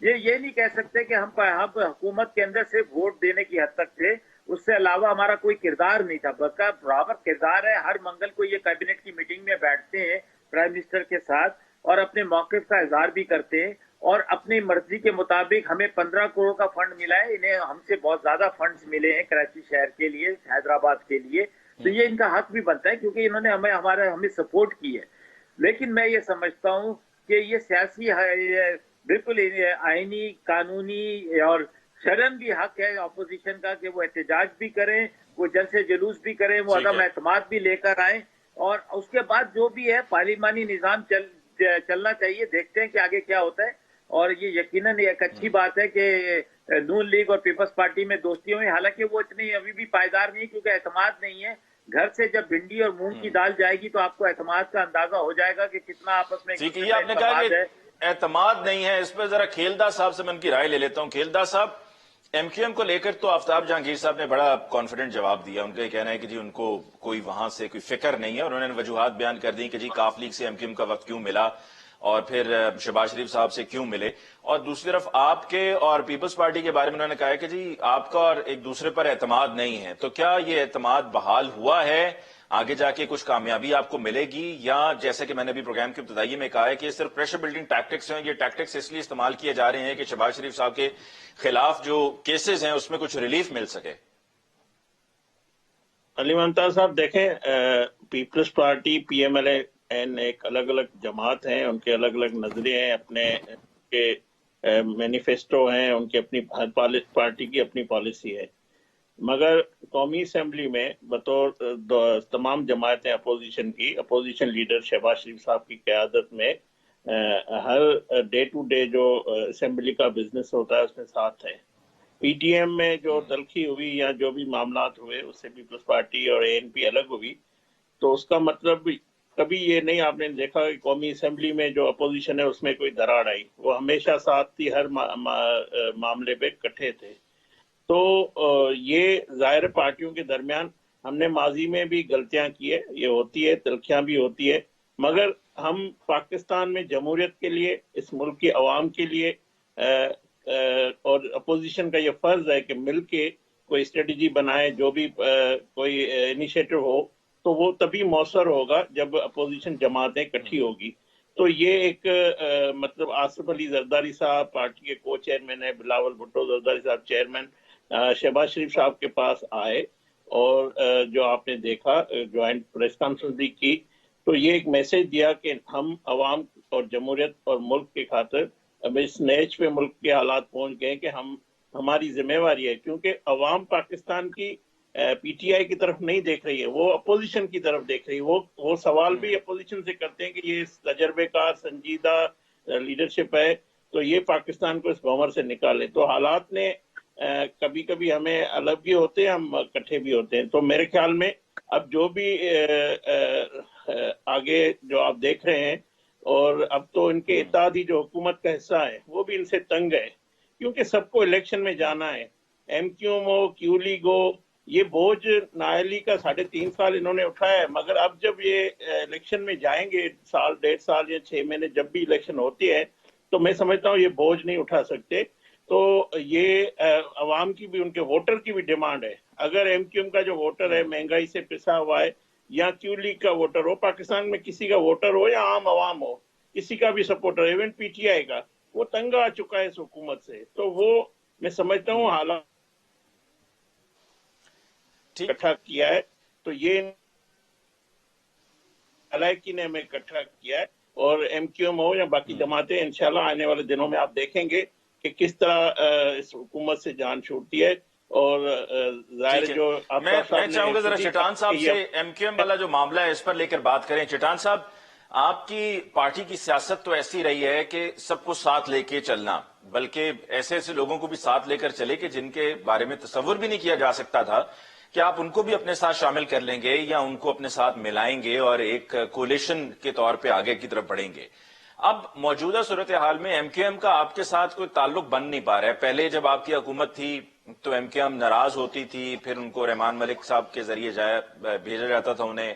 یہ نہیں کہہ سکتے کہ ہم حکومت کے اندر صرف ووٹ دینے کی حد تک تھے، اس سے علاوہ ہمارا کوئی کردار نہیں تھا، بلکہ برابر کردار ہے۔ ہر منگل کو یہ کابینٹ کی میٹنگ میں بیٹھتے ہیں پرائم منسٹر کے ساتھ اور اپنے موقف کا اظہار بھی کرتے ہیں، اور اپنی مرضی کے مطابق ہمیں 15 کروڑ کا فنڈ ملا ہے، انہیں ہم سے بہت زیادہ فنڈز ملے ہیں کراچی شہر کے لیے، حیدرآباد کے لیے، تو یہ ان کا حق بھی بنتا ہے کیونکہ انہوں نے ہمیں سپورٹ کی ہے۔ لیکن میں یہ سمجھتا ہوں کہ یہ سیاسی بالکل آئینی، قانونی اور شرعن بھی حق ہے اپوزیشن کا کہ وہ احتجاج بھی کریں، وہ جلسے جلوس بھی کریں، وہ ٹھیک عدم ہے، اعتماد بھی لے کر آئیں، اور اس کے بعد جو بھی ہے پارلیمانی نظام چلنا چاہیے۔ دیکھتے ہیں کہ آگے کیا ہوتا ہے، اور یہ یقیناً ایک اچھی بات ہے کہ نون لیگ اور پیپلز پارٹی میں دوستی ہوئی، حالانکہ وہ اتنی ابھی بھی پائیدار نہیں کیونکہ اعتماد نہیں ہے۔ گھر سے جب بھنڈی اور مونگ کی دال جائے گی تو آپ کو اعتماد کا اندازہ ہو جائے گا کہ کتنا آپس میں ایک ٹھیک ہے، دوسرے یہ کا آپ نے کہا اعتماد کہ ہے۔ اعتماد نہیں ہے، اس پہ ذرا کھیلداس صاحب سے میں ان کی رائے لے لیتا ہوں۔ کھیلداس صاحب، ایم کیو ایم کو لے کر تو آفتاب جہانگیر صاحب نے بڑا کانفیڈنٹ جواب دیا۔ ان کا یہ کہنا ہے کہ جی ان کو کوئی وہاں سے کوئی فکر نہیں ہے، اور انہوں نے وجوہات بیان کر دی کہ جی کاف لیگ سے ایم کیو ایم کا وقت کیوں ملا اور پھر شہباز شریف صاحب سے کیوں ملے، اور دوسری طرف آپ کے اور پیپلز پارٹی کے بارے میں انہوں نے کہا ہے کہ جی آپ کا اور ایک دوسرے پر اعتماد نہیں ہے۔ تو کیا یہ اعتماد بحال ہوا ہے؟ آگے جا کے کچھ کامیابی آپ کو ملے گی، یا جیسے کہ میں نے ابھی پروگرام کے ابتدائی میں کہا ہے کہ یہ صرف پریشر بلڈنگ ٹیکٹکس ہیں، یہ ٹیکٹکس اس لیے استعمال کیے جا رہے ہیں کہ شہباز شریف صاحب کے خلاف جو کیسز ہیں اس میں کچھ ریلیف مل سکے؟ علی ممتاز صاحب دیکھیں، peoples party, P M L N ایک الگ الگ جماعت ہیں، ان کے الگ الگ نظریے ہیں، اپنے کے مینیفیسٹو ہیں، ان کی اپنی ہر پارٹی کی اپنی پالیسی ہے، مگر قومی اسمبلی میں بطور تمام جماعتیں اپوزیشن کی، اپوزیشن لیڈر شہباز شریف صاحب کی قیادت میں ہر ڈے ٹو ڈے جو اسمبلی کا بزنس ہوتا ہے اس میں ساتھ ہے۔ پی ٹی ایم میں جو تلخی ہوئی یا جو بھی معاملات ہوئے اس سے پیپلز پارٹی اور اے این پی الگ ہوئی، تو اس کا مطلب کبھی یہ نہیں آپ نے دیکھا کہ قومی اسمبلی میں جو اپوزیشن ہے اس میں کوئی دراڑ آئی، وہ ہمیشہ ساتھ تھی، ہر معاملے پہ اکٹھے تھے۔ تو یہ ظاہر پارٹیوں کے درمیان ہم نے ماضی میں بھی غلطیاں کی ہے، یہ ہوتی ہے، تلخیاں بھی ہوتی ہے، مگر ہم پاکستان میں جمہوریت کے لیے، اس ملک کی عوام کے لیے اور اپوزیشن کا یہ فرض ہے کہ مل کے کوئی اسٹریٹجی بنائے، جو بھی کوئی انیشیٹو ہو تو وہ تبھی مؤثر ہوگا جب اپوزیشن جماعتیں اکٹھی ہوگی۔ تو یہ ایک مطلب آصف علی زرداری صاحب پارٹی کے کو چیئرمین ہے، بلاول بھٹو زرداری صاحب چیئرمین، شہباز شریف صاحب کے پاس آئے اور جو آپ نے دیکھا جوائنٹ پریس کانفرنس بھی کی، تو یہ ایک میسج دیا کہ ہم عوام اور جمہوریت اور ملک کے خاطر اب اس نیچ پہ ملک کے حالات پہنچ گئے کہ ہماری ذمہ داری ہے، کیونکہ عوام پاکستان کی پی ٹی آئی کی طرف نہیں دیکھ رہی ہے، وہ اپوزیشن کی طرف دیکھ رہی ہے۔ وہ سوال بھی اپوزیشن سے کرتے ہیں کہ یہ تجربے کار سنجیدہ لیڈرشپ ہے تو یہ پاکستان کو اس بھنور سے نکالے۔ تو حالات نے کبھی کبھی ہمیں الگ بھی ہوتے ہیں، ہم اکٹھے بھی ہوتے ہیں۔ تو میرے خیال میں اب جو بھی آگے جو آپ دیکھ رہے ہیں، اور اب تو ان کے اتحادی جو حکومت کا حصہ ہے وہ بھی ان سے تنگ ہے، کیونکہ سب کو الیکشن میں جانا ہے، ایم کیو ایم ہو، کیو لیگ ہو، یہ بوجھ نااہلی کا 3.5 سال انہوں نے اٹھایا ہے، مگر اب جب یہ الیکشن میں جائیں گے، سال 1.5 سال یا 6 مہینے جب بھی الیکشن ہوتی ہے، تو میں سمجھتا ہوں یہ بوجھ نہیں اٹھا سکتے۔ تو یہ عوام کی بھی، ان کے ووٹر کی بھی ڈیمانڈ ہے۔ اگر ایم کیو ایم کا جو ووٹر ہے مہنگائی سے پسا ہوا ہے، یا کیو لیگ کا ووٹر ہو، پاکستان میں کسی کا ووٹر ہو یا عام عوام ہو، کسی کا بھی supporter, even P T I کا، وہ تنگ آ چکا ہے اس حکومت سے۔ تو وہ میں سمجھتا ہوں حالات ٹھیک، اکٹھا کیا ہے، تو یہ علائقی نے ہمیں اکٹھا کیا ہے، اور ایم کیو ایم ہو یا باقی جماعتیں انشاءاللہ آنے والے دنوں میں آپ دیکھیں گے کہ کس طرح اس حکومت سے جان چھوٹتی ہے۔ اور ظاہر ٹھیک ہے، جو میں آفتاب صاحب نے چاہوں گا ذرا خود ہی چٹان کہا صاحب کہ سے یہ ایم کیو ایم والا جو معاملہ ہے اس پر لے کر بات کریں۔ چٹان صاحب، آپ کی پارٹی کی سیاست تو ایسی رہی ہے کہ سب کو ساتھ لے کے چلنا، بلکہ ایسے ایسے لوگوں کو بھی ساتھ لے کر چلے کہ جن کے بارے میں تصور بھی نہیں کیا جا سکتا تھا کہ آپ ان کو بھی اپنے ساتھ شامل کر لیں گے یا ان کو اپنے ساتھ ملائیں گے اور ایک کولیشن کے طور پہ آگے کی طرف بڑھیں گے۔ اب موجودہ صورتحال میں ایم کیو ایم کا آپ کے ساتھ کوئی تعلق بن نہیں پا رہا ہے۔ پہلے جب آپ کی حکومت تھی تو ایم کیو ایم ناراض ہوتی تھی، پھر ان کو رحمان ملک صاحب کے ذریعے بھیجا جاتا تھا انہیں،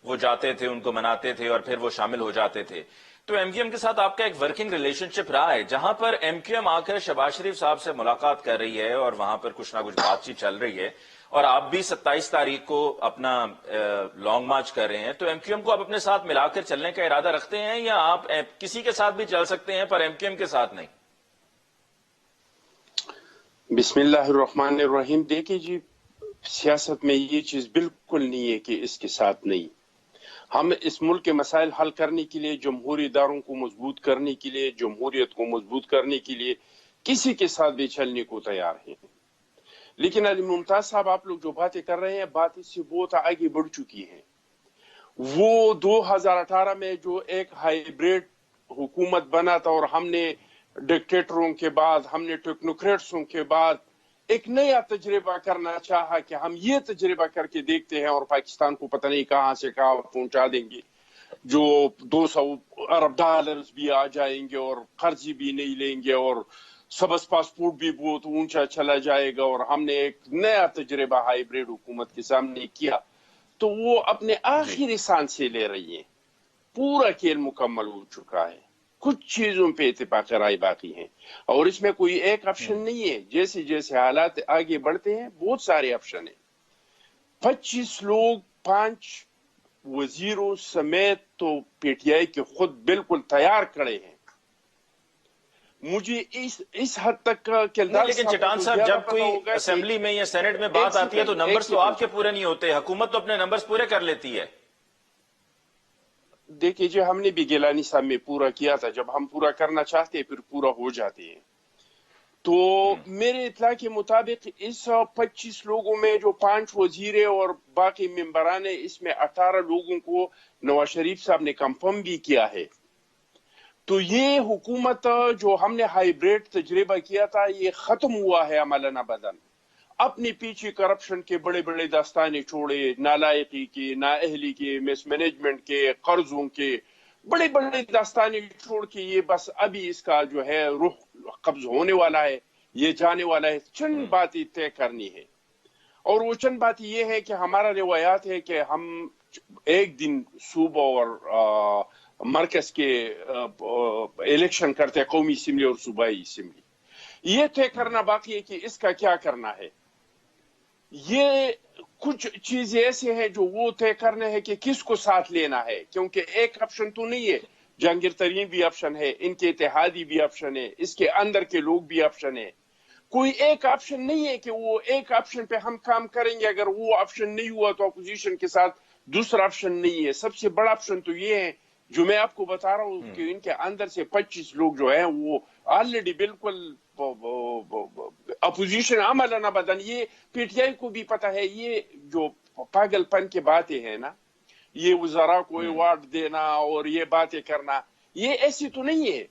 وہ جاتے تھے، ان کو مناتے تھے اور پھر وہ شامل ہو جاتے تھے۔ تو ایم کیو ایم کے ساتھ آپ کا ایک ورکنگ ریلیشن شپ رہا ہے، جہاں پر ایم کیو ایم آ کر شہباز شریف صاحب سے ملاقات کر رہی ہے اور وہاں پر کچھ نہ کچھ بات چیت چل رہی ہے، اور آپ بھی 27 تاریخ کو اپنا لانگ مارچ کر رہے ہیں، تو ایم کیو ایم کو آپ اپنے ساتھ ملا کر چلنے کا ارادہ رکھتے ہیں، یا آپ کسی کے ساتھ بھی چل سکتے ہیں پر ایم کیو ایم کے ساتھ نہیں؟ بسم اللہ الرحمن الرحیم. دیکھیں جی، سیاست میں یہ چیز بالکل نہیں ہے کہ اس کے ساتھ نہیں. ہم اس ملک کے مسائل حل کرنے کے لیے، جمہوری اداروں کو مضبوط کرنے کے لیے، جمہوریت کو مضبوط کرنے کے لیے کسی کے ساتھ بھی چلنے کو تیار ہیں. لیکن علی ممتاز صاحب، آپ لوگ جو باتیں کر رہے ہیں، بات اس سے بہت آگے بڑھ چکی ہیں. وہ 2018 میں جو ایک ہائیبریڈ حکومت بنا تھا، اور ہم نے ڈکٹیٹروں کے بعد، ہم نے ٹیکنوکریٹسوں کے بعد ایک نیا تجربہ کرنا چاہا کہ ہم یہ تجربہ کر کے دیکھتے ہیں اور پاکستان کو پتہ نہیں کہاں سے کہاں پہنچا دیں گے، جو 200 ارب ڈالرز بھی آ جائیں گے اور قرضی بھی نہیں لیں گے اور سبز پاسپورٹ بھی بہت اونچا چلا جائے گا، اور ہم نے ایک نیا تجربہ ہائیبریڈ حکومت کے سامنے کیا. تو وہ اپنے آخری سانس سے لے رہی ہیں. پورا کھیل مکمل ہو چکا ہے، کچھ چیزوں پہ اتفاق رائے باقی ہیں، اور اس میں کوئی ایک آپشن نہیں ہے. جیسے جیسے حالات آگے بڑھتے ہیں، بہت سارے آپشن ہیں. 25 لوگ، 5 وزیروں سمیت تو پی ٹی آئی کے خود بالکل تیار کھڑے ہیں. مجھے اس حد تک کردار، لیکن چٹان صاحب، جب کوئی اسمبلی میں یا سینٹ میں بات آتی ہے تو نمبرز تو آپ کے پورے نہیں ہوتے، حکومت تو اپنے نمبرز پورے کر لیتی ہے. دیکھیے جی، ہم نے بھی گیلانی صاحب میں پورا کیا تھا. جب ہم پورا کرنا چاہتے ہیں پھر پورا ہو جاتے ہیں. تو میرے اطلاع کے مطابق اس 25 لوگوں میں جو 5 وزیر اور باقی ممبران ہیں، اس میں 18 لوگوں کو نواز شریف صاحب نے کنفرم بھی کیا ہے. تو یہ حکومت جو ہم نے ہائیبریڈ تجربہ کیا تھا، یہ ختم ہوا ہے عملاً ابداً. اپنے پیچھے کرپشن کے بڑے بڑے داستانے چھوڑے، نالائقی کے، نااہلی کے، مس مینجمنٹ کے، قرضوں کے بڑے بڑے داستانے چھوڑ کے یہ بس ابھی اس کا جو ہے روح قبض ہونے والا ہے، یہ جانے والا ہے. چند باتیں طے کرنی ہے، اور وہ چند بات یہ ہے کہ ہمارا روایات ہے کہ ہم ایک دن صوبہ اور مرکز کے الیکشن کرتے ہیں، قومی اسمبلی اور صوبائی اسمبلی. یہ طے کرنا باقی ہے کہ اس کا کیا کرنا ہے. یہ کچھ چیزیں ایسے ہیں جو وہ طے کرنے ہیں کہ کس کو ساتھ لینا ہے، کیونکہ ایک آپشن تو نہیں ہے. جہانگیر ترین بھی آپشن ہے، ان کے اتحادی بھی آپشن ہے، اس کے اندر کے لوگ بھی آپشن ہے. کوئی ایک آپشن نہیں ہے کہ وہ ایک آپشن پہ ہم کام کریں گے. اگر وہ آپشن نہیں ہوا تو اپوزیشن کے ساتھ دوسرا آپشن نہیں ہے. سب سے بڑا آپشن تو یہ ہے جو میں آپ کو بتا رہا ہوں کہ ان کے اندر سے 25 لوگ جو ہیں وہ آلریڈی بالکل اپوزیشن عملاً ابداً. یہ پی ٹی آئی کو بھی پتہ ہے. یہ جو پاگل پن کی باتیں ہیں نا، یہ وزراء کو ایوارڈ دینا اور یہ باتیں کرنا، یہ ایسی تو نہیں ہے.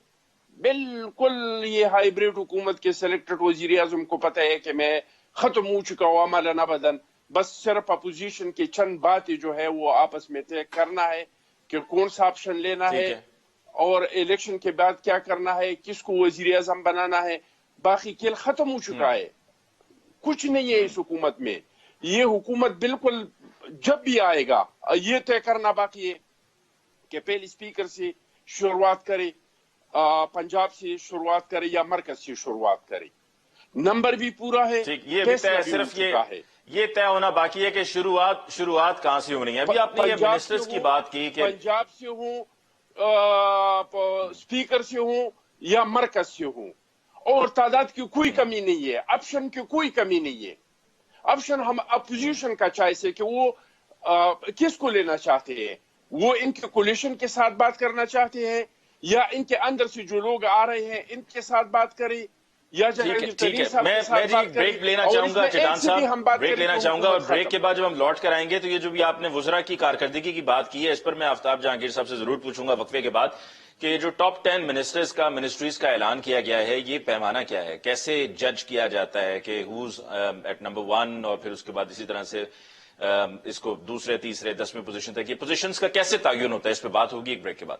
بالکل یہ ہائیبریڈ حکومت کے سلیکٹڈ وزیر اعظم کو پتہ ہے کہ میں ختم ہو چکا ہوں عملاً ابداً. بس صرف اپوزیشن کی چند باتیں جو ہے وہ آپس میں طے کرنا ہے کہ کون سا آپشن لینا ہے اور الیکشن کے بعد کیا کرنا ہے، کس کو وزیر اعظم بنانا ہے. باقی کھیل ختم ہو چکا ہے، کچھ نہیں ہے اس حکومت میں. یہ حکومت بالکل جب بھی آئے گا یہ طے کرنا باقی ہے کہ پہلے اسپیکر سے شروعات کرے، پنجاب سے شروعات کرے یا مرکز سے شروعات کرے. نمبر بھی پورا ہے، یہ بھی طے، صرف یہ طے ہونا باقی ہے کہ شروعات کہاں سے ہونی ہے. ابھی آپ نے یہ منسٹرز کی بات کی کہ پنجاب سے ہوں، اسپیکر سے ہوں یا مرکز سے ہوں، اور تعداد کی کوئی کمی نہیں ہے، آپشن کی کوئی کمی نہیں ہے. آپشن ہم اپوزیشن کا چوائس ہے کہ وہ کس کو لینا چاہتے ہیں. وہ ان کے کولیشن کے ساتھ بات کرنا چاہتے ہیں یا ان کے اندر سے جو لوگ آ رہے ہیں ان کے ساتھ بات کریں، یا جہانگیر ترین صاحب کے ساتھ بات کریں. بریک لینا چاہوں گا چٹان صاحب، بریک لینا چاہوں گا، اور بریک کے بعد جب ہم لوٹ کر آئیں گے تو یہ جو بھی آپ نے وزراء کی کارکردگی کی بات کی ہے اس پر میں آفتاب جہانگیر صاحب سے ضرور پوچھوں گا وقفے کے بعد کہ جو ٹاپ 10 منسٹریز کا اعلان کیا گیا ہے، یہ پیمانہ کیا ہے، کیسے جج کیا جاتا ہے کہ ہوز ایٹ نمبر 1، اور پھر اس کے بعد اسی طرح سے اس کو دوسرے، تیسرے، 10ویں پوزیشن تک، یہ پوزیشنز کا کیسے تعین ہوتا ہے، اس پہ بات ہوگی ایک بریک کے بعد.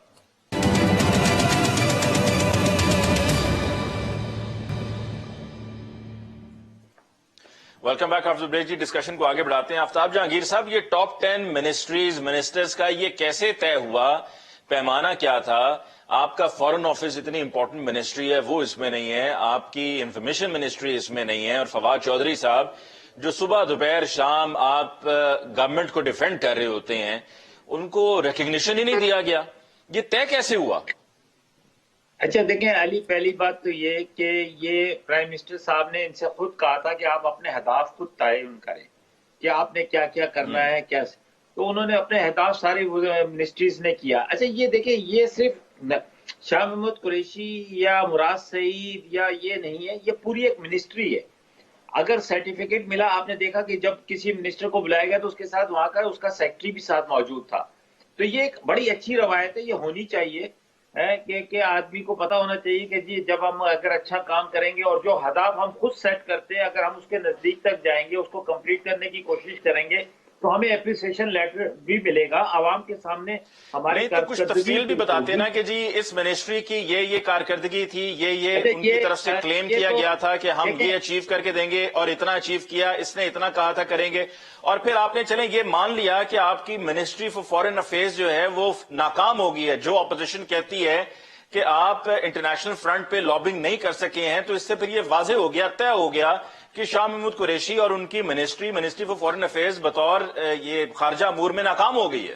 Welcome back after break. جی، ڈسکشن کو آگے بڑھاتے ہیں. آفتاب جہانگیر صاحب، یہ ٹاپ 10 منسٹرز کا یہ کیسے طے ہوا پیمانہ کیا تھا. آپ کا فورن آفس اتنی امپورٹنٹ منسٹری ہے وہ اس میں نہیں ہے, آپ کی انفارمیشن منسٹری اس میں نہیں ہے, اور فواد چودھری صاحب جو صبح دوپہر شام آپ گورنمنٹ کو ڈیفینڈ کر رہے ہوتے ہیں, ان کو ریکگنیشن ہی نہیں دیا گیا. یہ طے کیسے ہوا؟ اچھا دیکھیں علی, پہلی بات تو یہ کہ یہ پرائم منسٹر صاحب نے ان سے خود کہا تھا کہ آپ اپنے اہداف خود تعین کریں کہ آپ نے کیا کیا کرنا ہے, کیا, تو انہوں نے اپنے اہداف ساری منسٹریز نے کیا. اچھا یہ دیکھیں, یہ صرف شاہ محمود قریشی یا مراد سعید یا یہ نہیں ہے, یہ پوری ایک منسٹری ہے. اگر سرٹیفکیٹ ملا, آپ نے دیکھا کہ جب کسی منسٹر کو بلایا گیا تو اس کے ساتھ وہاں کا اس کا سیکٹری بھی ساتھ موجود تھا. تو یہ ایک بڑی اچھی روایت ہے, یہ ہونی چاہیے کہ آدمی کو پتا ہونا چاہیے کہ جی جب ہم اگر اچھا کام کریں گے اور جو ہدف ہم خود سیٹ کرتے ہیں اگر ہم اس کے نزدیک تک جائیں گے, اس کو کمپلیٹ کرنے کی کوشش کریں گے تو ہمیں اپریسیشن لیٹر بھی ملے گا عوام کے سامنے. ہمارے نہیں تو کچھ تفصیل بھی بتاتے نا کہ جی اس منسٹری کی یہ کارکردگی تھی, یہ ان کی طرف سے کلیم کیا گیا تھا کہ ہم یہ اچیو کر کے دیں گے اور اتنا اچیو کیا, اس نے اتنا کہا تھا کریں گے, اور پھر آپ نے چلیں یہ مان لیا کہ آپ کی منسٹری فار فورن افیئرز جو ہے وہ ناکام ہو گئی ہے. جو اپوزیشن کہتی ہے کہ آپ انٹرنیشنل فرنٹ پہ لابنگ نہیں کر سکے ہیں, تو اس سے پھر یہ واضح ہو گیا, طے ہو گیا کہ شاہ محمود قریشی اور ان کی منسٹری فار فورن افیئرز بطور یہ خارجہ امور میں ناکام ہو گئی ہے.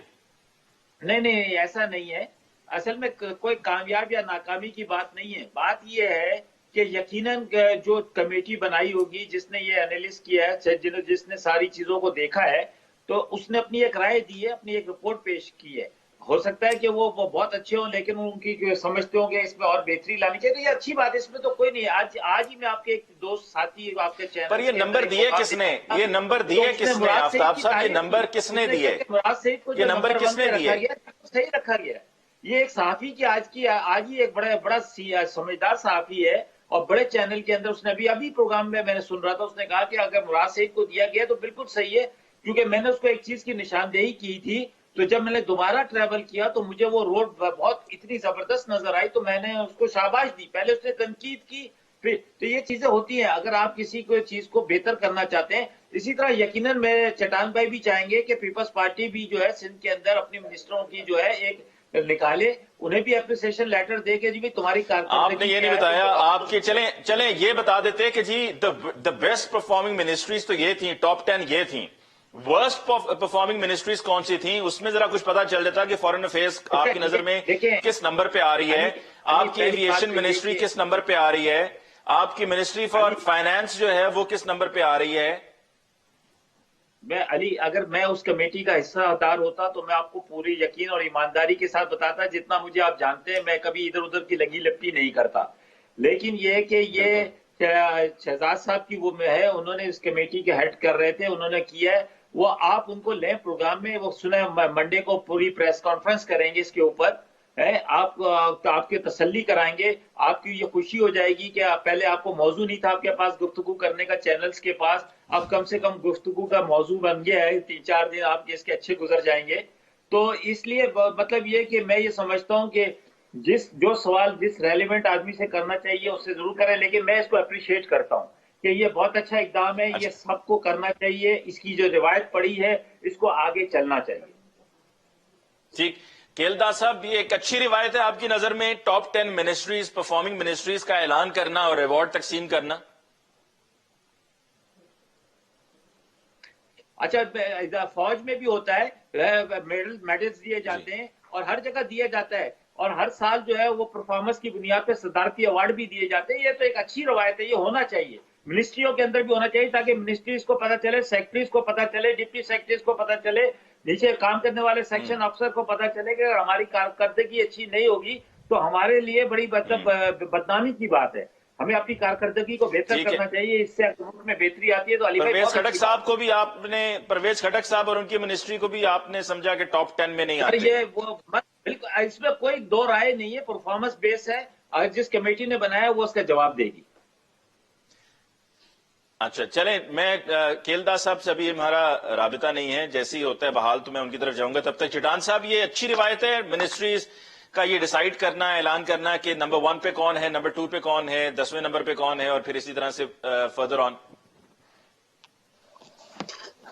نہیں ایسا نہیں ہے. اصل میں کوئی کامیاب یا ناکامی کی بات نہیں ہے. بات یہ ہے کہ یقیناً جو کمیٹی بنائی ہوگی جس نے یہ انالیس کیا ہے, جس نے ساری چیزوں کو دیکھا ہے, تو اس نے اپنی ایک رائے دی ہے, اپنی ایک رپورٹ پیش کی ہے. ہو سکتا ہے کہ وہ بہت اچھے ہوں لیکن ان کی سمجھتے ہوں گے اس میں اور بہتری لانی چاہیے, تو یہ اچھی بات ہے, اس میں تو کوئی نہیں. آج ہی میں آپ کے ایک دوست ساتھی آپ کے چینل پر یہ نمبر دیے کس نے, یہ نمبر دیے کس نے, آفتاب صاحب یہ نمبر کس نے دیے, مراد سعید کو یہ نمبر کس نے دیے؟ صحیح رکھا گیا. یہ ایک صحافی کی آج ہی ایک بڑا سمجھدار صحافی ہے اور بڑے چینل کے اندر اس نے ابھی پروگرام میں نے سن رہا تھا, اس نے کہا کہ اگر مراد سعید کو دیا گیا تو بالکل صحیح ہے, کیونکہ میں نے اس کو ایک چیز کی نشاندہی کی تھی, تو جب میں نے دوبارہ ٹریول کیا تو مجھے وہ روڈ بہت اتنی زبردست نظر آئی, تو میں نے اس کو شاباش دی. پہلے اس نے تنقید کی, پھر تو یہ چیزیں ہوتی ہیں اگر آپ کسی کو چیز کو بہتر کرنا چاہتے ہیں. اسی طرح یقیناً میرے چٹان بھائی بھی چاہیں گے کہ پیپلز پارٹی بھی جو ہے سندھ کے اندر اپنی منسٹروں کی جو ہے ایک نکالے, انہیں بھی اپریسیشن لیٹر دے کے جی تمہاری آپ نے یہ نہیں بتایا, آپ کے چلیں یہ بتا دیتے کہ جی دا بیسٹ پرفارمنگ منسٹریز تو یہ تھیں, ٹاپ 10 یہ تھیں, ورسٹ پرفارمنگ منسٹریز کون سی تھیں, اس میں ذرا کچھ پتا چل جاتا کہ فورن افیئرز آپ کی نظر میں کس نمبر پہ آ رہی ہے, آپ کی ایویشن منسٹری کس نمبر پہ آ رہی ہے, آپ کی منسٹری فار فائنانس جو ہے وہ کس نمبر پہ آ رہی ہے. میں علی, اگر میں اس کمیٹی کا حصہ دار ہوتا تو میں آپ کو پوری یقین اور ایمانداری کے ساتھ بتاتا, جتنا مجھے آپ جانتے ہیں میں کبھی ادھر ادھر کی لگی لپٹی نہیں کرتا. لیکن یہ کہ یہ شہزاد صاحب کی وہ ہے, انہوں نے اس کمیٹی کے ہیڈ کر رہے تھے, انہوں نے کیا ہے, وہ آپ ان کو لیں پروگرام میں, وہ سنیں منڈے کو پوری پریس کانفرنس کریں گے اس کے اوپر, آپ کے تسلی کرائیں گے, آپ کی یہ خوشی ہو جائے گی کہ پہلے آپ کو موضوع نہیں تھا آپ کے پاس گفتگو کرنے کا چینلز کے پاس, اب کم سے کم گفتگو کا موضوع بن گیا ہے, 3-4 دن آپ کے اس کے اچھے گزر جائیں گے. تو اس لیے مطلب یہ کہ میں یہ سمجھتا ہوں کہ جو سوال جس ریلیونٹ آدمی سے کرنا چاہیے اس سے ضرور کریں, لیکن میں اس کو اپریشیٹ کرتا ہوں کہ یہ بہت اچھا اقدام ہے, یہ سب کو کرنا چاہیے, اس کی جو روایت پڑی ہے اس کو آگے چلنا چاہیے. ٹھیک, کیلدار صاحب یہ ایک اچھی روایت ہے آپ کی نظر میں ٹاپ 10 منسٹریز پرفارمنگ منسٹریز کا اعلان کرنا اور ریوارڈ تقسیم کرنا؟ اچھا, فوج میں بھی ہوتا ہے, میڈلز دیے جاتے ہیں اور ہر جگہ دیا جاتا ہے, اور ہر سال جو ہے وہ پرفارمنس کی بنیاد پہ صدارتی ایوارڈ بھی دیے جاتے ہیں. یہ تو ایک اچھی روایت ہے, یہ ہونا چاہیے, منسٹریوں کے اندر بھی ہونا چاہیے تاکہ منسٹریز کو پتا چلے, سیکٹریز کو پتا چلے, ڈپٹی سیکٹریز کو پتا چلے, نیچے کام کرنے والے سیکشن افسر کو پتا چلے کہ اگر ہماری کارکردگی اچھی نہیں ہوگی تو ہمارے لیے بڑی بدنامی کی بات ہے. ہمیں اپنی کارکردگی کو بہتر کرنا چاہیے, اس سے ملک میں بہتری آتی ہے. تو علی بھائی پرویز خٹک صاحب کو بھی آپ نے, پرویز خٹک صاحب اور ان کی منسٹری کو بھی آپ نے سمجھا کہ ٹاپ 10 میں نہیں آتے. یہ بالکل اس میں کوئی دو رائے نہیں ہے, پرفارمنس بیس ہے, اور جس کمیٹی نے بنایا وہ اس کا جواب دے گی. اچھا چلیں, میں کیلدار صاحب سے ابھی ہمارا رابطہ نہیں ہے, جیسے ہی ہوتا ہے بحال تو میں ان کی طرف جاؤں گا. تب تک چٹان صاحب یہ اچھی روایت ہے منسٹریز کا یہ ڈیسائیڈ کرنا, اعلان کرنا کہ نمبر 1 پہ کون ہے, نمبر 2 پہ کون ہے, 10ویں نمبر پہ کون ہے, اور پھر اسی طرح سے فردر آن.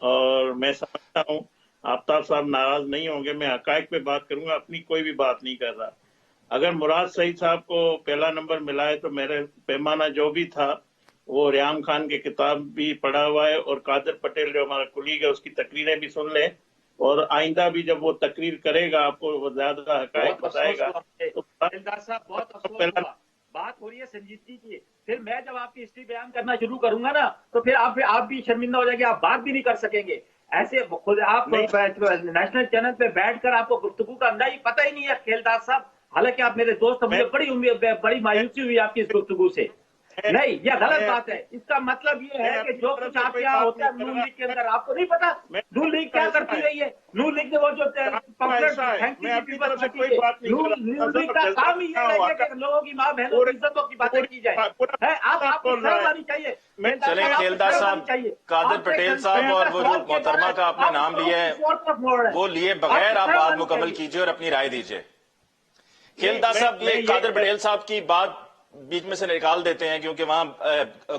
اور میں سمجھتا ہوں آفتاب صاحب ناراض نہیں ہوں گے، میں حقائق پہ بات کروں گا، اپنی کوئی بھی بات نہیں کر رہا۔ اگر مراد سعید صاحب کو پہلا نمبر ملا ہے تو میرے پیمانہ جو بھی تھا وہ ریحام خان کی کتاب بھی پڑھا ہوا ہے، اور قادر پٹیل جو ہمارا کلیگ ہے اس کی تقریریں بھی سن لیں، اور آئندہ بھی جب وہ تقریر کرے گا آپ کو وہ زیادہ حقائق بہت بتائے افسوس گا۔ ہوا مجھے تو دلدار صاحب، بہت افسوس ہوا۔ بات ہو رہی ہے سنجیدگی کی، پھر میں جب آپ کی ہسٹری بیان کرنا شروع کروں گا نا تو پھر آپ بھی شرمندہ ہو جائیں گے، آپ بات بھی نہیں کر سکیں گے۔ ایسے خود آپ نیشنل چینل پہ بیٹھ کر آپ کو گفتگو کا انداز ہی پتہ ہی نہیں ہے کھیلدار صاحب، حالانکہ آپ میرے دوست ہیں، مجھے بڑی امید، بڑی مایوسی ہوئی آپ کی اس گفتگو سے۔ نہیں، یہ غلط بات ہے۔ اس کا مطلب یہ ہے کہ جو کچھ آپ کے یہاں ہوتا ہے نون لیگ کے اندر آپ کو نہیں پتا نون لیگ کیا کرتی رہی ہے۔ نون لیگ نے وہ جو نون لیگ کا کام ہی یہ رہی ہے کہ لوگوں کی ماں بہنوں کی عزتوں کی باتیں کی جائے۔ آپ کو شرم آنی چاہیے۔ چلیں کھیلدار صاحب، قادر پٹیل صاحب اور وہ جو محترمہ کا آپ نے نام لیا ہے وہ لیے بغیر آپ بات مکمل کیجئے اور اپنی رائے دیجئے۔ کھیلدار صاحب، یہ قادر پٹیل صاحب کی بات بیچ میں سے نکال دیتے ہیں کیونکہ وہاں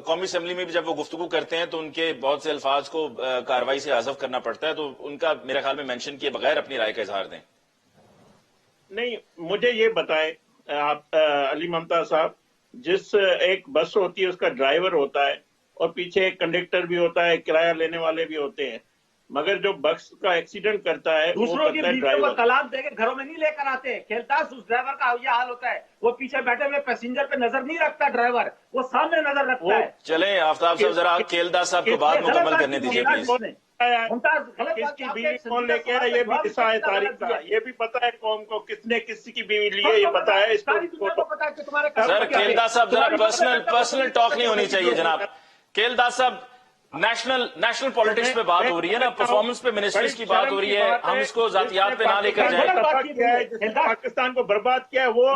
قومی اسمبلی میں بھی جب وہ گفتگو کرتے ہیں تو ان کے بہت سے الفاظ کو کارروائی سے حذف کرنا پڑتا ہے، تو ان کا میرے خیال میں مینشن کیے بغیر اپنی رائے کا اظہار دیں۔ نہیں، مجھے یہ بتائیں آپ علی ممتاز صاحب، جس ایک بس ہوتی ہے اس کا ڈرائیور ہوتا ہے اور پیچھے ایک کنڈکٹر بھی ہوتا ہے، کرایہ لینے والے بھی ہوتے ہیں، مگر جو بس کا ایکسیڈنٹ کرتا ہے وہ دوسروں کی کرتا ہے بیویوں کو ڈرائیور۔ طلاق دے کے گھروں میں نہیں لے کر آتے کھیلداس، اس ڈرائیور کا یہ حال ہوتا ہے، وہ پیچھے بیٹھے ہوئے پیسنجر پہ نظر نہیں رکھتا ڈرائیور، وہ سامنے نظر رکھتا ہے۔ چلیں آفتاب صاحب، ذرا کھیلدار صاحب کو بات مکمل کرنے دیجئے پلیز۔ کس کی بیوی کون لے کے آیا یہ بھی حصہ ہے تاریخ کا، یہ بھی پتا ہے قوم کو کس نے کس کی بیوی لی ہے، یہ پتا ہے اس کو۔ سر کھیلدار صاحب، ذرا پرسنل ٹاک نہیں ہونی چاہیے جناب۔ کھیلدار صاحب، نیشنل پالیٹکس پہ بات ہو رہی ہے نا، پرفارمنس پہ منسٹریز کی بات ہو رہی ہے، ہم اس کو ذاتیات پہ نہ لے کر جائیں۔ جس نے پاکستان کو برباد کیا ہے وہ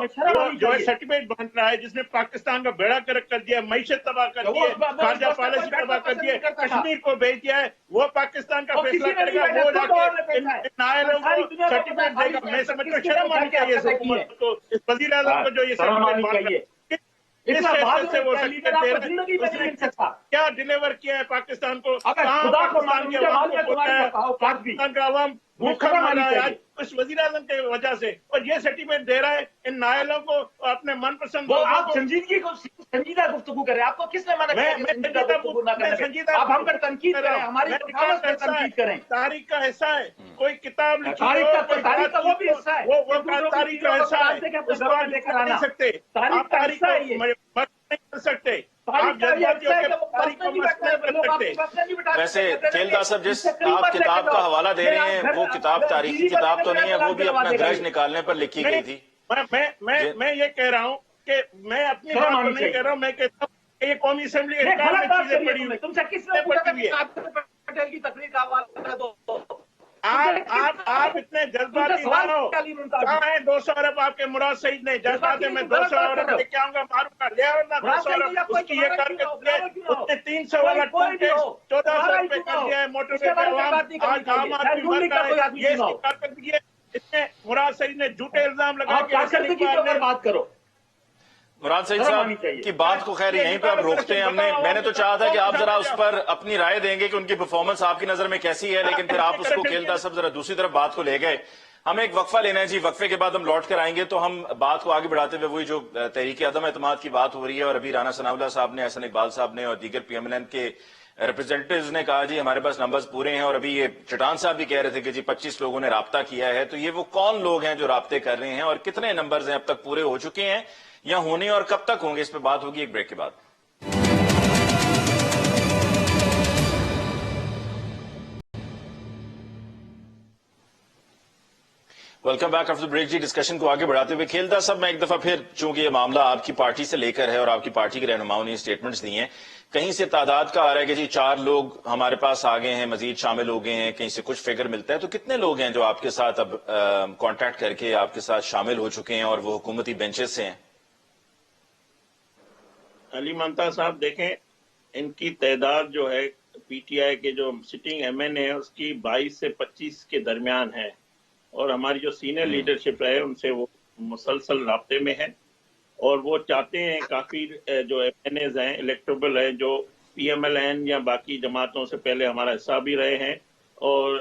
جو ہے سرٹیفکیٹ بانٹ رہا ہے، جس نے پاکستان کا بیڑا گرک کر دیا، معیشت تباہ کر دی ہے، خارجہ پالیسی تباہ کر دی ہے، کشمیر کو بھیج دیا ہے، وہ پاکستان کا فیصلہ کرے گا، وہ جا کے ان نائروں کو سرٹیفکیٹ دے گا۔ میں سمجھتا ہوں شرم آنی چاہیے اس حکومت کو، اس وزیر اعظم کو جو یہ سرٹیفکیٹ مانگ رہا ہے۔ اس سے وہ سرٹیفکیٹ دے رہا ہے، اس نے کیا ڈیلیور کیا ہے پاکستان کو؟ کہاں پاکستان کے عوام کو بولتا ہے پاکستان کا عوام بھوکا مارا ہے آج اس وزیر اعظم کی وجہ سے، اور یہ سرٹیفکیٹ دے رہا ہے ان نائلوں کو، اپنے من پسند آپ سنجیدہ گفتگو کریں، آپ کو کس نے منع کیا سنجیدہ گفتگو نہ کرنے؟ آپ ہم پر تنقید کریں، ہماری پرفارمنس پر تنقید کریں۔ تاریخ کا حصہ ہے، کوئی کتاب لکھی تاریخ کا وہ بھی حصہ ہے، وہ تاریخ کا حصہ ہے، اس کو آپ لے کر نہیں سکتے، آپ تاریخ کو نہیں کر سکتے، آپ جذباتیوں کے تاریخ کو مست نہیں کر سکتے۔ ویسے کھیلدار صاحب، جس آپ کتاب کا حوالہ دے رہے ہیں وہ کتاب تاریخی کتاب تو نہیں ہے، وہ بھی اپنا گرج نکالنے پر لکھی گئی تھی۔ میں یہ کہہ رہا ہوں کہ میں اپنی بات کو نہیں کہہ رہا ہوں، میں کہتا ہوں کہ یہ قومی اسمبلی اقدار میں چیزیں پڑی ہوئی، تم سے کس نے پوچھا کہ پٹیل کی تقریر کا حوالہ کر دو؟ آپ اتنے جذباتی نہ ہو۔ کہاں ہے 200 ارب آپ کے مراد سعید نے؟ جذبات میں 200 ارب لے کے آؤں گا، ماروں گا، لے آؤں گا 200 ارب، اس کی یہ کارکردگی ہے۔ اس نے 300 والا ٹول ٹیکس 1400 روپے کر دیا ہے موٹر وے پہ، عوام آج عام آدمی مر رہا ہے، یہ اس کی کارکردگی ہے۔ اس نے مراد سعید نے جھوٹے الزام لگا کے بات کرو۔ مراد سعید صاحب کی بات کو خیر یہیں پہ اب روکتے ہیں ہم نے۔ میں نے تو چاہا تھا کہ آپ ذرا اس پر اپنی رائے دیں گے کہ ان کی پرفارمنس آپ کی نظر میں کیسی ہے، لیکن پھر آپ اس کو کھیلدار صاحب ذرا دوسری طرف بات کو لے گئے۔ ہمیں ایک وقفہ لینا ہے جی، وقفے کے بعد ہم لوٹ کر آئیں گے تو ہم بات کو آگے بڑھاتے ہوئے وہی جو تحریک عدم اعتماد کی بات ہو رہی ہے، اور ابھی رانا ثناء اللہ صاحب نے، احسن اقبال صاحب نے اور دیگر پی ایم ایل این کے ریپرزینٹیوز نے کہا جی ہمارے پاس نمبرز پورے ہیں، اور ابھی یہ چٹان صاحب بھی کہہ رہے تھے کہ جی 25 لوگوں نے رابطہ کیا ہے، تو یہ وہ کون لوگ ہیں جو رابطے کر رہے ہیں اور کتنے نمبرز ہیں اب تک پورے ہو چکے ہیں یا ہونے، اور کب تک ہوں گے، اس پہ بات ہوگی ایک بریک کے بعد۔ ویلکم بیک آفٹر بریک جی۔ ڈسکشن کو آگے بڑھاتے ہوئے کھیلدار صاحب، میں ایک دفعہ پھر، چونکہ یہ معاملہ آپ کی پارٹی سے لے کر ہے اور آپ کی پارٹی کے رہنماؤں نے اسٹیٹمنٹس دی ہیں، کہیں سے تعداد کا آ رہا ہے کہ جی 4 لوگ ہمارے پاس آ گئے ہیں، مزید شامل ہو گئے ہیں، کہیں سے کچھ فگر ملتا ہے، تو کتنے لوگ ہیں جو آپ کے ساتھ اب کانٹیکٹ کر کے آپ کے ساتھ شامل ہو چکے ہیں اور وہ حکومتی بینچز سے ہیں؟ علی ممتاز صاحب دیکھیں، ان کی تعداد جو ہے پی ٹی آئی کے جو سٹنگ ایم این اے ہے اس کی 22 سے 25 کے درمیان ہے، اور ہماری جو سینئر لیڈرشپ ہے ان سے وہ مسلسل رابطے میں ہے، اور وہ چاہتے ہیں کافی جو ایم این ایز ہیں الیکٹیبل ہے جو PMLN یا باقی جماعتوں سے پہلے ہمارا حصہ بھی رہے ہیں، اور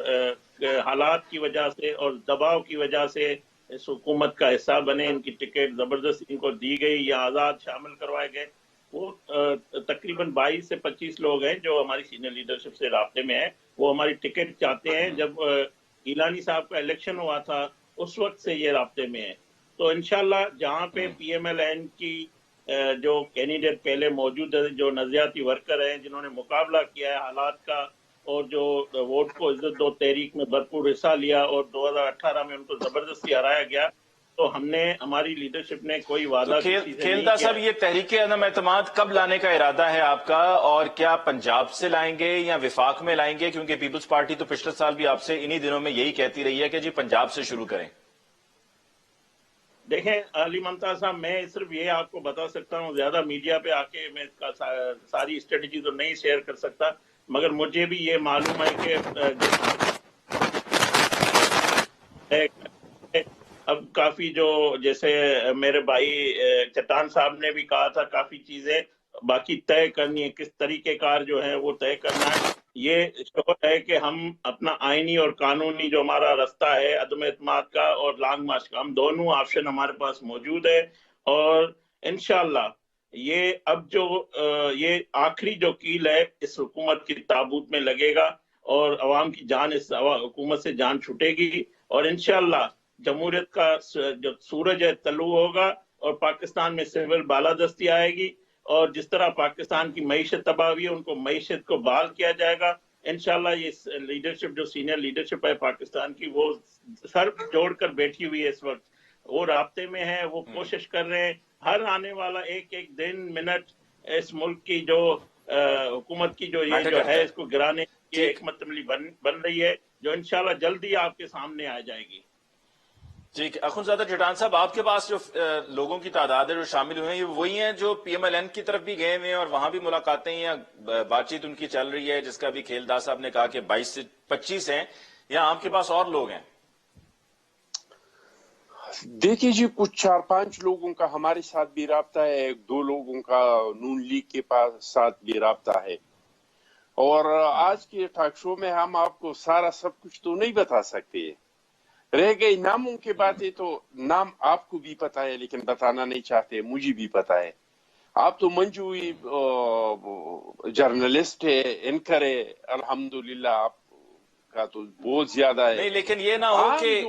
حالات کی وجہ سے اور دباؤ کی وجہ سے اس حکومت کا حصہ بنے، ان کی ٹکٹ زبردست ان کو دی گئی یا آزاد شامل کروائے گئے. وہ تقریباً 22 سے 25 لوگ ہیں جو ہماری سینئر لیڈرشپ سے رابطے میں ہیں. وہ ہماری ٹکٹ چاہتے ہیں. جب گیلانی صاحب کا الیکشن ہوا تھا اس وقت سے یہ رابطے میں ہے. تو انشاءاللہ جہاں پہ PMLN کی جو کینڈیڈیٹ پہلے موجود ہے، جو نظریاتی ورکر ہیں جنہوں نے مقابلہ کیا ہے حالات کا، اور جو ووٹ کو عزت دو تحریک میں بھرپور حصہ لیا اور 2018 میں ان کو زبردستی ہرایا گیا، تو ہم نے، ہماری لیڈرشپ نے کوئی وعدہ کسی سے نہیں کھیلدار کیا. صاحب، یہ تحریک عدم اعتماد کب لانے کا ارادہ ہے آپ کا، اور کیا پنجاب سے لائیں گے یا وفاق میں لائیں گے؟ کیونکہ پیپلز پارٹی تو پچھلے سال بھی آپ سے انہی دنوں میں یہی کہتی رہی ہے کہ جی پنجاب سے شروع کریں. دیکھیں علی ممتاز صاحب، میں صرف یہ آپ کو بتا سکتا ہوں، زیادہ میڈیا پہ آ کے میں ساری اسٹریٹجی تو نہیں شیئر کر سکتا، مگر مجھے بھی یہ معلوم ہے کہ اب کافی جو، جیسے میرے بھائی چٹان صاحب نے بھی کہا تھا، کافی چیزیں باقی طے کرنی ہے، کس طریقہ کار جو ہے وہ طے کرنا ہے. یہ شعور ہے کہ ہم اپنا آئینی اور قانونی جو ہمارا رستہ ہے عدم اعتماد کا اور لانگ مارچ کا، ہم دونوں آپشن ہمارے پاس موجود ہے. اور انشاءاللہ یہ اب جو یہ آخری جو کیل ہے اس حکومت کی تابوت میں لگے گا، اور عوام کی جان اس حکومت سے جان چھوٹے گی، اور انشاءاللہ جمہوریت کا جو سورج ہے طلوع ہوگا، اور پاکستان میں سول بالادستی آئے گی، اور جس طرح پاکستان کی معیشت تباہ ہوئی ہے ان کو معیشت کو بحال کیا جائے گا. انشاءاللہ یہ لیڈرشپ، جو سینئر لیڈرشپ ہے پاکستان کی، وہ سر جوڑ کر بیٹھی ہوئی ہے اس وقت، وہ رابطے میں ہے، وہ کوشش کر رہے ہیں. ہر آنے والا ایک ایک دن، منٹ اس ملک کی جو حکومت کی جو یہ جو ہے اس کو گرانے کی ایک متملی بن رہی ہے، جو انشاءاللہ جلدی آپ کے سامنے آ جائے گی. ٹھیک ہے. اخوندزادہ چٹان صاحب، آپ کے پاس جو لوگوں کی تعداد ہے جو شامل ہوئے ہیں، یہ وہی ہیں جو PMLN کی طرف بھی گئے ہوئے ہیں اور وہاں بھی ملاقاتیں یا بات چیت ان کی چل رہی ہے، جس کا بھی کھیلدار صاحب نے کہا کہ 22 سے 25 ہیں، یا آپ کے پاس اور لوگ ہیں؟ دیکھیے جی، کچھ 4-5 لوگوں کا ہمارے ساتھ بھی رابطہ ہے، 2 لوگوں کا نون لیگ کے ساتھ بھی رابطہ ہے. اور آج کے ٹاک شو میں ہم آپ کو سارا سب کچھ تو نہیں بتا سکتے. رہ گئی ناموں کی باتیں، تو نام آپ کو بھی پتا ہے لیکن بتانا نہیں چاہتے، مجھے بھی پتا ہے. آپ تو منجوئی جرنلسٹ ہے، اینکر ہے، الحمدللہ آپ کا تو بہت زیادہ ہے. نہیں، لیکن یہ نہ ہو کہ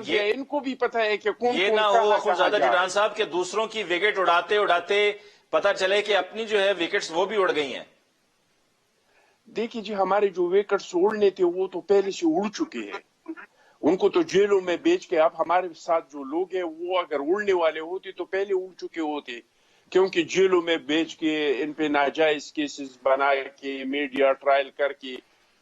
یہ ان کو بھی پتا ہے کہ کون یہ کون نہ ہو کہاں اخوندزادہ جا چٹان صاحب کہ دوسروں کی وکٹ اڑاتے اڑاتے پتہ چلے کہ اپنی جو ہے وکٹس وہ بھی اڑ گئی ہیں. دیکھیے جی، ہمارے جو وکٹس اڑنے تھے وہ تو پہلے سے اڑ چکے ہیں. ان کو تو جیلوں میں بیچ کے، اب ہمارے ساتھ جو لوگ ہیں وہ اگر اڑنے والے ہوتے تو پہلے اڑ چکے ہوتے، کیونکہ جیلوں میں بیچ کے، ان پہ ناجائز کیسز بنا کے، میڈیا ٹرائل کر کے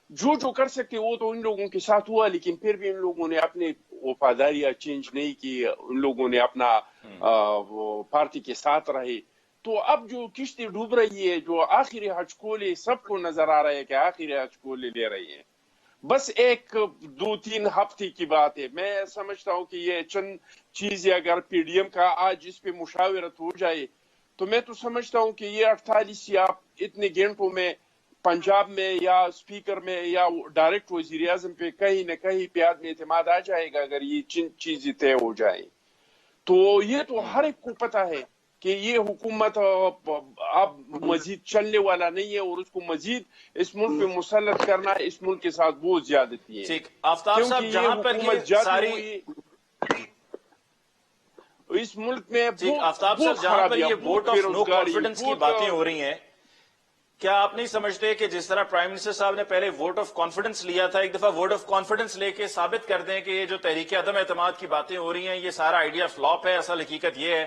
جو کر سکتے وہ تو ان لوگوں کے ساتھ ہوا. لیکن پھر بھی ان لوگوں نے اپنے وفاداریاں چینج نہیں کی، ان لوگوں نے اپنا پارٹی کے ساتھ رہے. تو اب جو کشتی ڈوب رہی ہے، جو آخری ہچکولے سب کو نظر آ رہا ہے کہ آخری ہچکولے لے رہی ہے، بس 1-2-3 ہفتے کی بات ہے. میں سمجھتا ہوں کہ یہ چند چیزیں اگر PDM کا آج اس پہ مشاورت ہو جائے تو میں تو سمجھتا ہوں کہ یہ 48 یا اتنے گھنٹوں میں پنجاب میں یا اسپیکر میں یا ڈائریکٹ وزیر اعظم پہ کہیں نہ کہیں پہ آدمی اعتماد آ جائے گا اگر یہ چیزیں طے ہو جائیں. تو یہ تو ہر ایک کو پتا ہے کہ یہ حکومت اب مزید چلنے والا نہیں ہے، اور اس کو مزید اس ملک پہ مسلط کرنا اس ملک کے ساتھ بہت زیادتی ہے. ٹھیک. آفتاب صاحب، جہاں پر یہ ساری اس ملک میں آفتاب صاحب جہاں پر یہ ووٹ آف نو کانفیڈنس کی باتیں ہو رہی ہیں، کیا آپ نہیں سمجھتے کہ جس طرح پرائم منسٹر صاحب نے پہلے ووٹ آف کانفیڈنس لیا تھا، ایک دفعہ ووٹ آف کانفیڈنس لے کے ثابت کر دیں کہ یہ جو تحریک عدم اعتماد کی باتیں ہو رہی ہیں یہ سارا آئیڈیا فلاپ ہے، اصل حقیقت یہ ہے.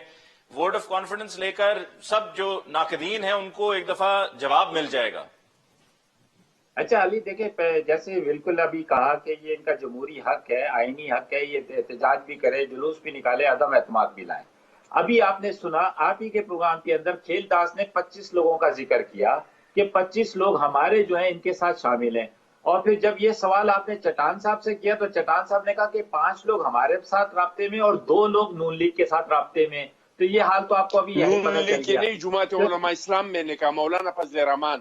ووٹ آف کانفیڈنس لے کر سب جو ناقدین ہیں ان کو ایک دفعہ جواب مل جائے گا. اچھا علی، دیکھیں جیسے بالکل ابھی کہا کہ یہ ان کا جمہوری حق ہے، آئینی حق ہے، یہ احتجاج بھی کرے، جلوس بھی نکالے، عدم اعتماد بھی لائیں. ابھی آپ نے سنا آپ ہی کے پروگرام کے اندر کھیل داس نے 25 لوگوں کا ذکر کیا کہ 25 لوگ ہمارے جو ہیں ان کے ساتھ شامل ہیں. اور پھر جب یہ سوال آپ نے چٹان صاحب سے کیا تو چٹان صاحب نے کہا کہ 5 لوگ ہمارے ساتھ رابطے میں اور 2 لوگ نون لیگ کے ساتھ رابطے میں. تو یہ حال تو آپ کو ابھی یہی پتہ چل گیا. نہیں، جماعت علماء اسلام میں نے کہا مولانا فضل الرحمان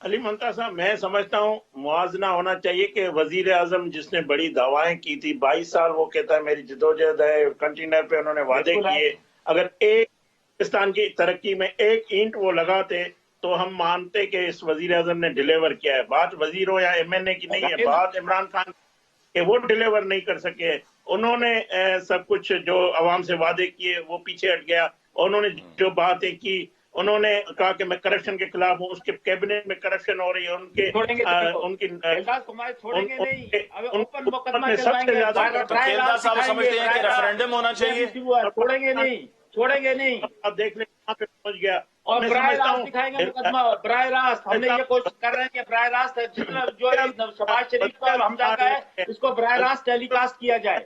علی ممتاز صاحب، میں سمجھتا ہوں موازنہ ہونا چاہیے کہ وزیر اعظم جس نے بڑی دعوائیں کی تھی، 22 سال وہ کہتا ہے میری جدوجہد ہے، کنٹینر پہ انہوں نے وعدے کیے، اگر ایک پاکستان کی ترقی میں ایک اینٹ وہ لگاتے تو ہم مانتے کہ اس وزیر اعظم نے ڈیلیور کیا ہے. بات وزیر ہو یا ایم این اے کی نہیں ہے، بات عمران خان کہ وہ ڈیلیور نہیں کر سکے. انہوں نے سب کچھ جو عوام سے وعدے کیے وہ پیچھے ہٹ گیا. انہوں نے جو باتیں کی، انہوں نے کہا کہ میں کرپشن کے خلاف ہوں، اس کے کیبنٹ میں کرپشن ہو رہی ہے، ان کے سب سے زیادہ کھیلداز صاحب سمجھتے ہیں کہ ریفرینڈم ہونا چاہیے؟ چھوڑیں گے نہیں. آپ دیکھ لیں کہاں پہ پہنچ گیا. اور براہ راست دکھائیں گے مقدمہ، براہ راست ہم نے یہ کوشش کر رہے ہیں کہ براہ راست جتنا جو شہباز شریف کا اور حمزہ کا ہے اس کو براہ راست ٹیلی کاسٹ کیا جائے.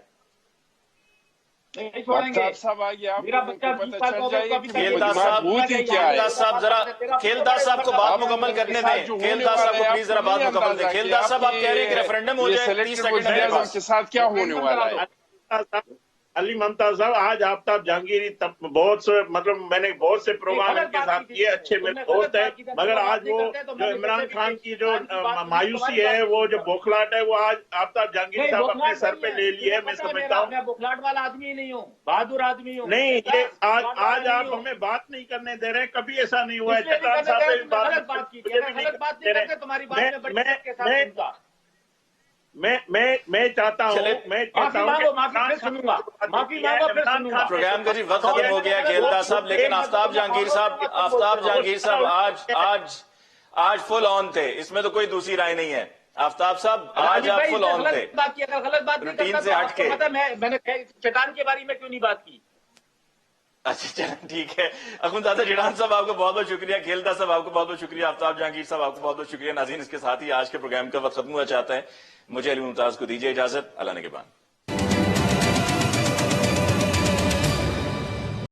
نہیں چھوڑیں گے. صاحب آگے آپ میرا بچہ 20 سال کا ہوگا، اس کو ابھی تک کھیلداز صاحب ذرا کھیلداز صاحب کو بات مکمل کرنے دیں. کھیلداز صاحب کو پلیز ذرا بات مکمل دیں. کھیلداز صاحب آپ کہہ رہے ہیں کہ ریفرینڈم ہو جائے، 30 سیکنڈ میرے پاس. کے ساتھ کیا ہونے والا ہے؟ علی ممتاز صاحب، آج آفتاب جہانگیری بہت سے مطلب میں نے بہت سے پروگرام ان کے ساتھ کیے، اچھے میرے دوست ہیں، مگر آج وہ جو عمران خان کی جو مایوسی ہے، وہ جو بوکھلاٹ ہے، وہ آج آفتاب جہانگیری صاحب اپنے سر پہ لے لیے. میں سمجھتا ہوں میں بوکھلاٹ والا آدمی ہی نہیں ہوں، بہادر آدمی ہوں. نہیں، یہ آج آپ ہمیں بات نہیں کرنے دے رہے. کبھی ایسا نہیں ہوا ہے. چٹان صاحب نے غلط بات کی، غلط بات نہیں کرتے تمہاری بات میں بڑی عزت کے ساتھ سنتا. میں چاہتا ہوں پروگرام کا جی وقت ختم ہو گیا کھیلداز صاحب، لیکن آفتاب جہانگیر صاحب آج فل آن تھے، اس میں تو کوئی دوسری رائے نہیں ہے. آفتاب صاحب آج آپ فل آن تھے، غلط بات نہیں روٹین سے ہٹ کے. میں نے چٹان کے بارے میں کیوں نہیں بات کی؟ اچھا چلیں ٹھیک ہے. اخوندزادہ جیلان صاحب آپ کو بہت بہت شکریہ. کھیلداز صاحب آپ کو بہت بہت شکریہ. آفتاب جہانگیر صاحب آپ کو بہت بہت شکریہ. ناظرین، اس کے ساتھ ہی آج کے پروگرام کا وقت ختم ہوا چاہتا ہے. مجھے علی ممتاز کو دیجیے اجازت. اللہ نگہبان.